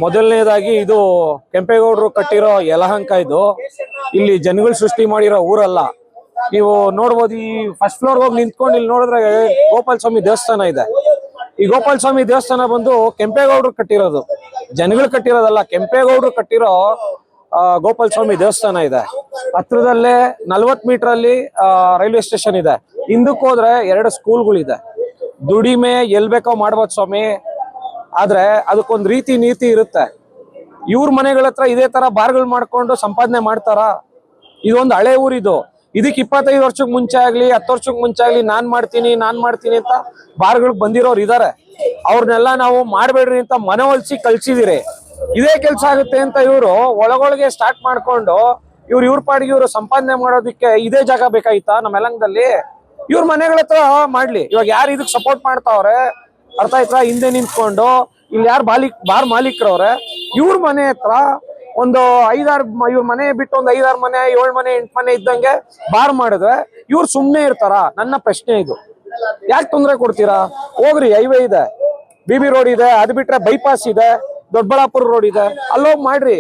ಮೊದಲನೇದಾಗಿ ಇದು ಕೆಂಪೇಗೌಡರು ಕಟ್ಟಿರೋ ಯಲಹಂಕ. ಇದು ಇಲ್ಲಿ ಜನಗಳು ಸೃಷ್ಟಿ ಮಾಡಿರೋ ಊರಲ್ಲ. ನೀವು ನೋಡ್ಬೋದು, ಈ ಫಸ್ಟ್ ಫ್ಲೋರ್ ಹೋಗಿ ನಿಂತ್ಕೊಂಡು ಇಲ್ಲಿ ನೋಡಿದ್ರೆ ಗೋಪಾಲ ಸ್ವಾಮಿ ದೇವಸ್ಥಾನ ಇದೆ. ಈ ಗೋಪಾಲ ಸ್ವಾಮಿ ದೇವಸ್ಥಾನ ಬಂದು ಕೆಂಪೇಗೌಡರು ಕಟ್ಟಿರೋದು, ಜನಗಳು ಕಟ್ಟಿರೋದಲ್ಲ. ಕೆಂಪೇಗೌಡರು ಕಟ್ಟಿರೋ ಗೋಪಾಲ ಸ್ವಾಮಿ ದೇವಸ್ಥಾನ ಇದೆ. ಹತ್ರದಲ್ಲೇ 40 ಮೀಟರ್ ಅಲ್ಲಿ ರೈಲ್ವೆ ಸ್ಟೇಷನ್ ಇದೆ. ಹಿಂದಕ್ಕೆ ಹೋದ್ರೆ 2 ಸ್ಕೂಲ್ಗಳಿದೆ. ದುಡಿಮೆ ಎಲ್ ಬೇಕೋ ಮಾಡ್ಬೋದು ಸ್ವಾಮಿ, ಆದ್ರೆ ಅದಕ್ಕೊಂದು ರೀತಿ ನೀತಿ ಇರುತ್ತೆ. ಇವ್ರ ಮನೆಗಳ ಹತ್ರ ಇದೇ ತರ ಬಾರ್ಗಳು ಮಾಡ್ಕೊಂಡು ಸಂಪಾದನೆ ಮಾಡ್ತಾರ? ಇದೊಂದು ಹಳೆ ಊರಿದು. ಇದಕ್ಕೆ 25 ವರ್ಷಕ್ಕೆ ಮುಂಚೆ ಆಗ್ಲಿ 10 ವರ್ಷಕ್ಕೆ ಮುಂಚೆ ಆಗ್ಲಿ ನಾನ್ ಮಾಡ್ತೀನಿ ಅಂತ ಬಾರ್ಗಳಿಗೆ ಬಂದಿರೋರು ಇದಾರೆ. ಅವ್ರನ್ನೆಲ್ಲ ನಾವು ಮಾಡ್ಬೇಡ್ರಿ ಅಂತ ಮನವೊಲಿಸಿ ಕಳ್ಸಿದಿರಿ. ಇದೇ ಕೆಲ್ಸ ಆಗುತ್ತೆ ಅಂತ ಇವರು ಒಳಗೊಳಗೆ ಸ್ಟಾರ್ಟ್ ಮಾಡ್ಕೊಂಡು ಇವ್ರ ಪಾಡಿಗೆ ಇವರು ಸಂಪಾದನೆ ಮಾಡೋದಿಕ್ಕೆ ಇದೇ ಜಾಗ ಬೇಕಾಯ್ತಾ ನಮ್ಮ ಯಲಹಂಕದಲ್ಲಿ? ಇವ್ರ ಮನೆಗಳ ಹತ್ರ ಮಾಡ್ಲಿ. ಇವಾಗ ಯಾರು ಇದಕ್ ಸಪೋರ್ಟ್ ಮಾಡ್ತಾವ್ರೆ ಅರ್ಥ ಆಯ್ತಾ? ಹಿಂದೆ ನಿಂತ್ಕೊಂಡು ಇಲ್ಲಿ ಯಾರು ಬಾರ್ ಮಾಲೀಕರವ್ರೆ, ಇವ್ರ ಮನೆ ಹತ್ರ ಒಂದು 5-6 ಇವ್ರ ಮನೆ ಬಿಟ್ಟು ಒಂದು 5-6 ಮನೆ 7 ಮನೆ 8 ಮನೆ ಇದ್ದಂಗೆ ಬಾರ್ ಮಾಡಿದ್ರೆ ಇವ್ರು ಸುಮ್ನೆ ಇರ್ತಾರ? ನನ್ನ ಪ್ರಶ್ನೆ ಇದು. ಯಾಕೆ ತೊಂದರೆ ಕೊಡ್ತೀರಾ? ಹೋಗ್ರಿ, ಹೈವೇ ಇದೆ, BB ರೋಡ್ ಇದೆ, ಅದು ಬಿಟ್ರೆ ಬೈಪಾಸ್ ಇದೆ, ದೊಡ್ಡಬಳ್ಳಾಪುರ ರೋಡ್ ಇದೆ, ಅಲ್ಲೋಗಿ ಮಾಡ್ರಿ.